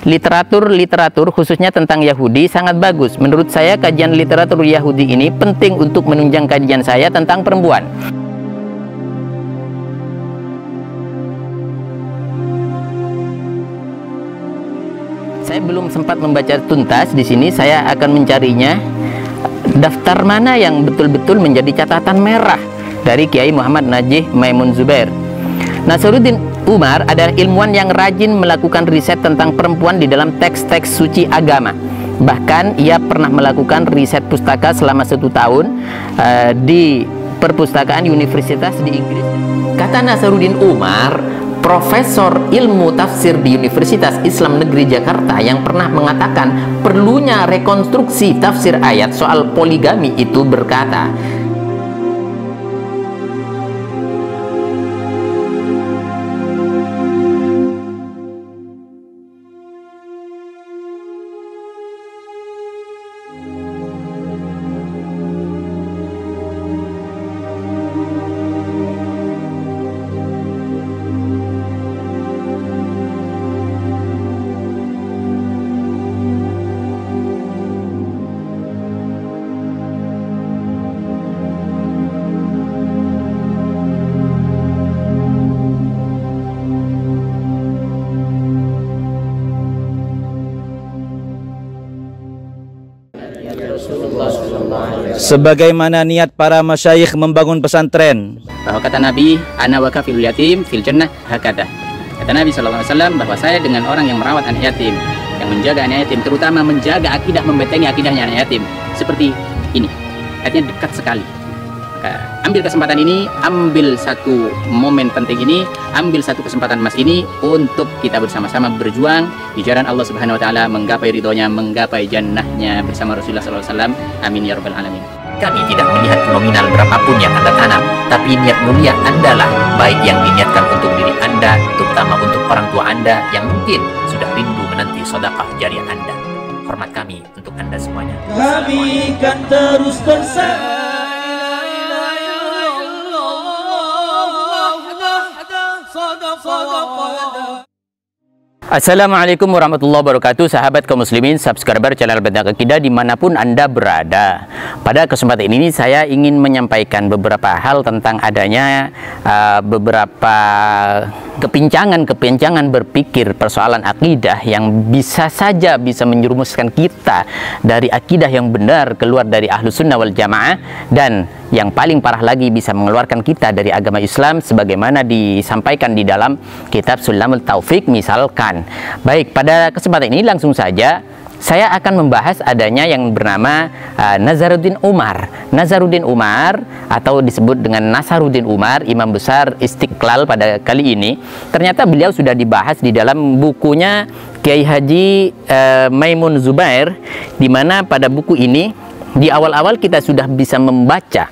literatur khususnya tentang Yahudi sangat bagus. Menurut saya kajian literatur Yahudi ini penting untuk menunjang kajian saya tentang perempuan. Saya belum sempat membaca tuntas. Di sini saya akan mencarinya. Daftar mana yang betul-betul menjadi catatan merah dari Kiai Muhammad Najih Maimun Zubair. Nasaruddin Umar adalah ilmuwan yang rajin melakukan riset tentang perempuan di dalam teks-teks suci agama. Bahkan ia pernah melakukan riset pustaka selama 1 tahun di perpustakaan universitas di Inggris. Kata Nasaruddin Umar, profesor ilmu tafsir di Universitas Islam Negeri Jakarta yang pernah mengatakan perlunya rekonstruksi tafsir ayat soal poligami itu berkata, sebagaimana niat para masyayikh membangun pesantren. Bahwa kata Nabi, ana wa kafilul yatim fil jannah hakada. Kata Nabi SAW bahwa saya dengan orang yang merawat anak yatim, yang menjaga anak yatim, terutama menjaga akidah, membentengi akidahnya anak yatim, seperti ini. Artinya dekat sekali. Maka ambil kesempatan ini, ambil satu momen penting ini, ambil satu kesempatan emas ini untuk kita bersama-sama berjuang di jalan Allah Subhanahu wa taala, menggapai ridhonya, menggapai jannahnya bersama Rasulullah SAW. Amin ya rabbal alamin. Kami tidak melihat nominal berapapun yang Anda tanam, tapi niat mulia Anda lah, baik yang diniatkan untuk diri Anda, terutama untuk orang tua Anda yang mungkin sudah rindu menanti sedekah jariah Anda. Hormat kami untuk Anda semuanya. Kami kan terus bersama. Assalamualaikum warahmatullahi wabarakatuh, sahabat kaum muslimin, subscriber channel Bentang Akidah dimanapun Anda berada. Pada kesempatan ini saya ingin menyampaikan beberapa hal tentang adanya beberapa kepincangan berpikir persoalan akidah yang bisa saja bisa menjerumuskan kita dari akidah yang benar keluar dari Ahlus Sunnah wal Jamaah, dan yang paling parah lagi bisa mengeluarkan kita dari agama Islam sebagaimana disampaikan di dalam kitab Sulamul Taufik misalkan. Baik, pada kesempatan ini langsung saja saya akan membahas adanya yang bernama Nazaruddin Umar. Nazaruddin Umar atau disebut dengan Nasaruddin Umar, Imam Besar Istiqlal pada kali ini. Ternyata beliau sudah dibahas di dalam bukunya Kiai Haji Maimun Zubair, di mana pada buku ini di awal-awal kita sudah bisa membaca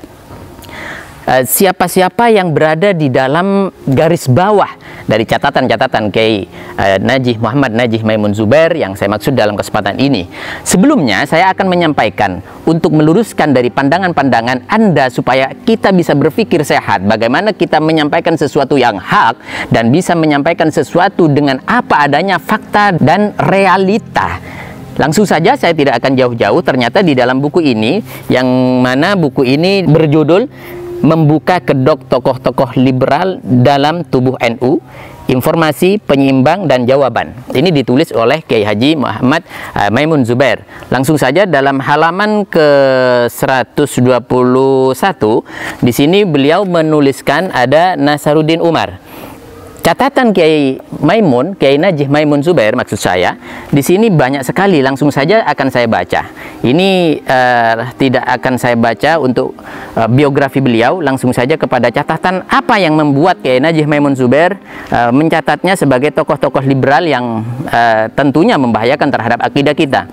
siapa-siapa yang berada di dalam garis bawah dari catatan-catatan Kiai Muhammad Najih Maimun Zubair yang saya maksud dalam kesempatan ini. Sebelumnya saya akan menyampaikan untuk meluruskan dari pandangan-pandangan Anda supaya kita bisa berpikir sehat, bagaimana kita menyampaikan sesuatu yang hak dan bisa menyampaikan sesuatu dengan apa adanya fakta dan realita. Langsung saja, saya tidak akan jauh-jauh. Ternyata di dalam buku ini, yang mana buku ini berjudul Membuka Kedok Tokoh-Tokoh Liberal dalam Tubuh NU, Informasi, Penyeimbang, dan Jawaban. Ini ditulis oleh Kiai Haji Muhammad Maimun Zubair. Langsung saja dalam halaman ke-121, di sini beliau menuliskan ada Nasaruddin Umar. Catatan Kiai Maimun, Kiai Najih Maimun Zubair maksud saya, di sini banyak sekali. Langsung saja akan saya baca. Ini tidak akan saya baca untuk biografi beliau, langsung saja kepada catatan apa yang membuat Kiai Najih Maimun Zubair mencatatnya sebagai tokoh-tokoh liberal yang tentunya membahayakan terhadap akidah kita.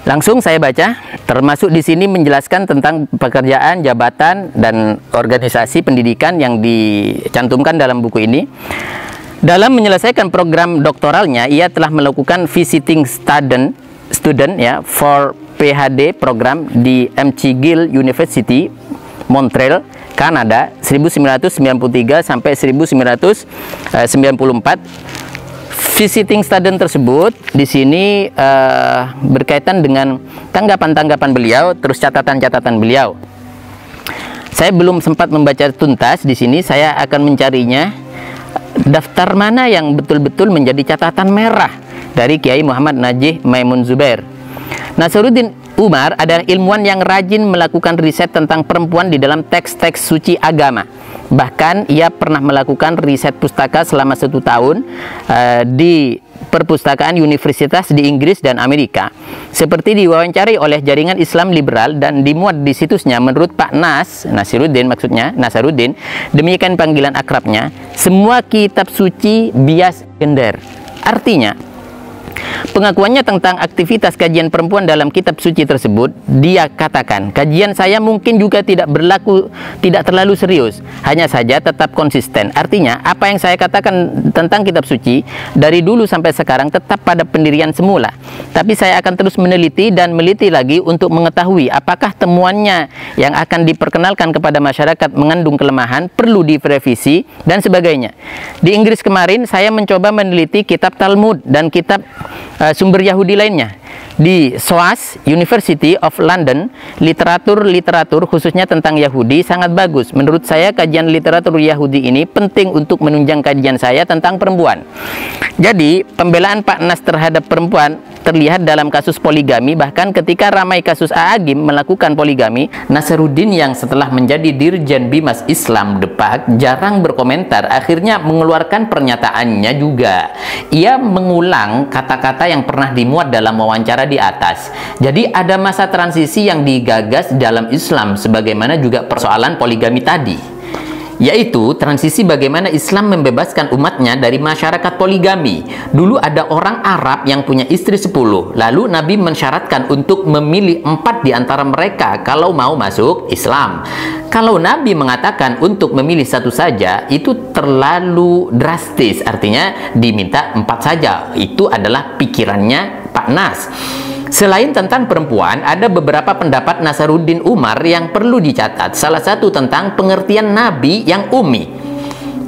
Langsung saya baca, termasuk di sini menjelaskan tentang pekerjaan, jabatan, dan organisasi pendidikan yang dicantumkan dalam buku ini. Dalam menyelesaikan program doktoralnya, ia telah melakukan visiting student ya for PhD program di McGill University, Montreal, Kanada, 1993 sampai 1994. visiting student tersebut di sini berkaitan dengan tanggapan-tanggapan beliau, terus catatan-catatan beliau. Saya belum sempat membaca tuntas di sini. Saya akan mencarinya, daftar mana yang betul-betul menjadi catatan merah dari Kiai Muhammad Najih Maimun Zubair. Nasaruddin Umar adalah ilmuwan yang rajin melakukan riset tentang perempuan di dalam teks-teks suci agama. Bahkan ia pernah melakukan riset pustaka selama 1 tahun di perpustakaan universitas di Inggris dan Amerika. Seperti diwawancari oleh Jaringan Islam Liberal dan dimuat di situsnya, menurut Pak Nasaruddin, demikian panggilan akrabnya, semua kitab suci bias gender. Artinya, pengakuannya tentang aktivitas kajian perempuan dalam kitab suci tersebut, dia katakan, kajian saya mungkin juga tidak terlalu serius, hanya saja tetap konsisten. Artinya, apa yang saya katakan tentang kitab suci dari dulu sampai sekarang tetap pada pendirian semula. Tapi saya akan terus meneliti dan meliti lagi untuk mengetahui apakah temuannya yang akan diperkenalkan kepada masyarakat mengandung kelemahan, perlu direvisi, dan sebagainya. Di Inggris kemarin, saya mencoba meneliti kitab Talmud dan kitab sumber Yahudi lainnya. Di SOAS, University of London, literatur khususnya tentang Yahudi sangat bagus. Menurut saya kajian literatur Yahudi ini penting untuk menunjang kajian saya tentang perempuan. Jadi, pembelaan Pak Nas terhadap perempuan terlihat dalam kasus poligami. Bahkan ketika ramai kasus A'agim melakukan poligami, Nasaruddin yang setelah menjadi Dirjen Bimas Islam Depak jarang berkomentar, akhirnya mengeluarkan pernyataannya juga. Ia mengulang kata-kata yang pernah dimuat dalam wawancara di atas. Jadi ada masa transisi yang digagas dalam Islam, sebagaimana juga persoalan poligami tadi, yaitu transisi bagaimana Islam membebaskan umatnya dari masyarakat poligami. Dulu ada orang Arab yang punya istri 10, lalu Nabi mensyaratkan untuk memilih 4 di antara mereka kalau mau masuk Islam. Kalau Nabi mengatakan untuk memilih 1 saja, itu terlalu drastis, artinya diminta 4 saja. Itu adalah pikirannya Pak Nas. Selain tentang perempuan, ada beberapa pendapat Nasaruddin Umar yang perlu dicatat. Salah satu tentang pengertian Nabi yang ummi.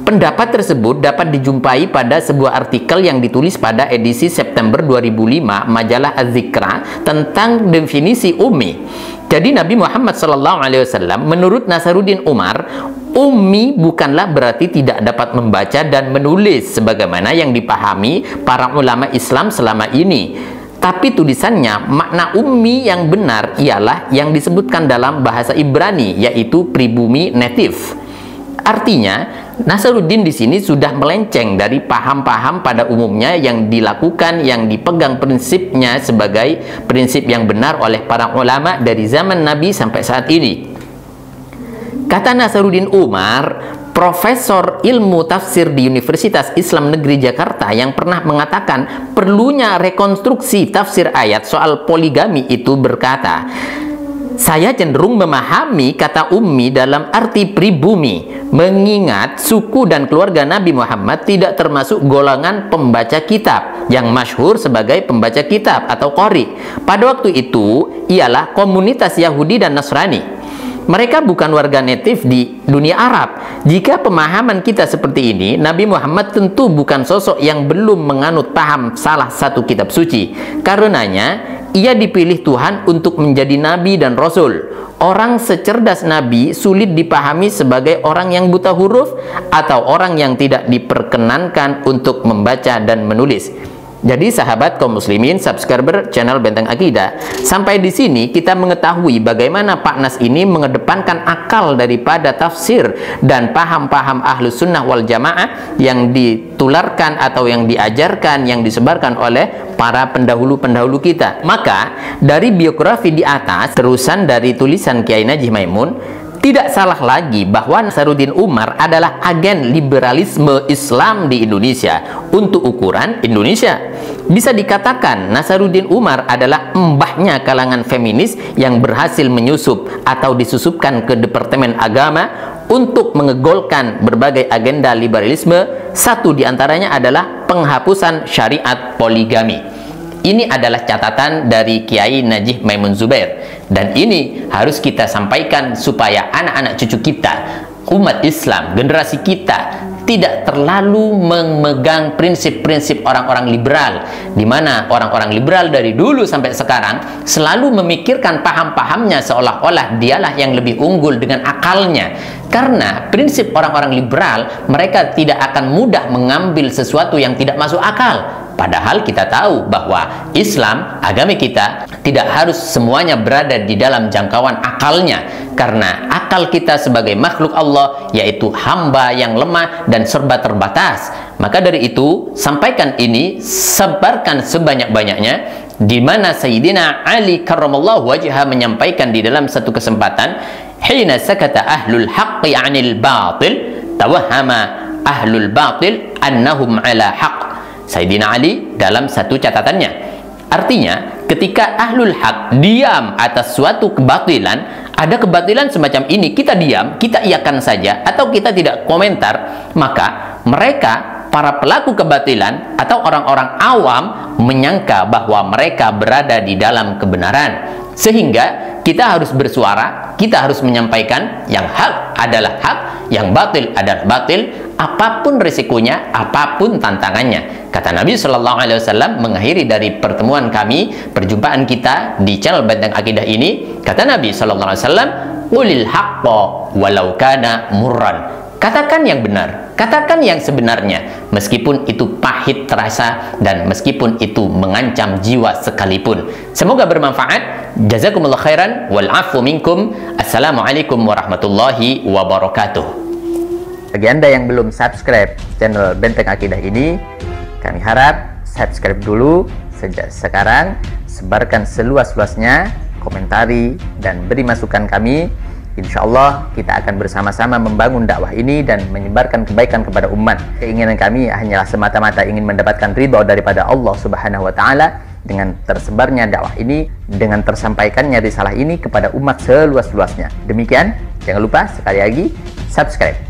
Pendapat tersebut dapat dijumpai pada sebuah artikel yang ditulis pada edisi September 2005 majalah Az-Zikra tentang definisi ummi. Jadi Nabi Muhammad SAW menurut Nasaruddin Umar, ummi bukanlah berarti tidak dapat membaca dan menulis sebagaimana yang dipahami para ulama Islam selama ini. Tapi tulisannya, makna ummi yang benar ialah yang disebutkan dalam bahasa Ibrani, yaitu pribumi native. Artinya, Nasaruddin di sini sudah melenceng dari paham-paham pada umumnya yang dilakukan, yang dipegang prinsipnya sebagai prinsip yang benar oleh para ulama dari zaman Nabi sampai saat ini. Kata Nasaruddin Umar, Profesor ilmu tafsir di Universitas Islam Negeri Jakarta yang pernah mengatakan perlunya rekonstruksi tafsir ayat soal poligami itu berkata, saya cenderung memahami kata ummi dalam arti pribumi, mengingat suku dan keluarga Nabi Muhammad tidak termasuk golongan pembaca kitab yang masyhur sebagai pembaca kitab atau qori. Pada waktu itu ialah komunitas Yahudi dan Nasrani. Mereka bukan warga native di dunia Arab. Jika pemahaman kita seperti ini, Nabi Muhammad tentu bukan sosok yang belum menganut paham salah satu kitab suci. Karenanya, ia dipilih Tuhan untuk menjadi Nabi dan Rasul. Orang secerdas Nabi sulit dipahami sebagai orang yang buta huruf atau orang yang tidak diperkenankan untuk membaca dan menulis. Jadi sahabat kaum muslimin, subscriber channel Benteng Akidah, sampai di sini kita mengetahui bagaimana Pak Nas ini mengedepankan akal daripada tafsir dan paham-paham Ahlus Sunnah wal Jamaah yang ditularkan atau yang diajarkan, yang disebarkan oleh para pendahulu-pendahulu kita. Maka dari biografi di atas, terusan dari tulisan Kiai Najih Maimun, tidak salah lagi bahwa Nasaruddin Umar adalah agen liberalisme Islam di Indonesia untuk ukuran Indonesia. Bisa dikatakan Nasaruddin Umar adalah mbahnya kalangan feminis yang berhasil menyusup atau disusupkan ke Departemen Agama untuk mengegolkan berbagai agenda liberalisme. Satu diantaranya adalah penghapusan syariat poligami. Ini adalah catatan dari Kiai Najih Maimun Zubair, dan ini harus kita sampaikan supaya anak-anak cucu kita, umat Islam, generasi kita tidak terlalu memegang prinsip-prinsip orang-orang liberal, di mana orang-orang liberal dari dulu sampai sekarang selalu memikirkan paham-pahamnya seolah-olah dialah yang lebih unggul dengan akalnya. Karena prinsip orang-orang liberal, mereka tidak akan mudah mengambil sesuatu yang tidak masuk akal. Padahal kita tahu bahwa Islam, agama kita, tidak harus semuanya berada di dalam jangkauan akalnya. Karena akal kita sebagai makhluk Allah, yaitu hamba yang lemah dan serba terbatas. Maka dari itu, sampaikan ini, sebarkan sebanyak-banyaknya, di mana Sayyidina Ali karramallahu wajhah menyampaikan di dalam satu kesempatan, hina sakata ahlul haqqi 'anil batil, tawahhama ahlul batil annahum 'ala haqq. Sayyidina Ali dalam satu catatannya, artinya ketika ahlul haq diam atas suatu kebatilan, ada kebatilan semacam ini, kita diam, kita iakan saja atau kita tidak komentar, maka mereka, para pelaku kebatilan atau orang-orang awam, menyangka bahwa mereka berada di dalam kebenaran. Sehingga kita harus bersuara, kita harus menyampaikan yang hak adalah hak, yang batil adalah batil, apapun risikonya, apapun tantangannya. Kata Nabi Shallallahu Alaihi Wasallam mengakhiri dari pertemuan kami, perjumpaan kita di channel Benteng Akidah ini, kata Nabi Shallallahu Alaihi Wasallam, "Qulil haqqa walau kana murran." Katakan yang benar, katakan yang sebenarnya, meskipun itu pahit terasa dan meskipun itu mengancam jiwa sekalipun. Semoga bermanfaat. Jazakumullah khairan wal afu minkum. Assalamualaikum warahmatullahi wabarakatuh. Bagi Anda yang belum subscribe channel Benteng Akidah ini, kami harap subscribe dulu sejak sekarang, sebarkan seluas-luasnya, komentari dan beri masukan kami. Insya Allah kita akan bersama-sama membangun dakwah ini dan menyebarkan kebaikan kepada umat. Keinginan kami hanyalah semata-mata ingin mendapatkan ridho daripada Allah Subhanahu wa Ta'ala dengan tersebarnya dakwah ini, dengan tersampaikannya risalah ini kepada umat seluas-luasnya. Demikian, jangan lupa sekali lagi subscribe.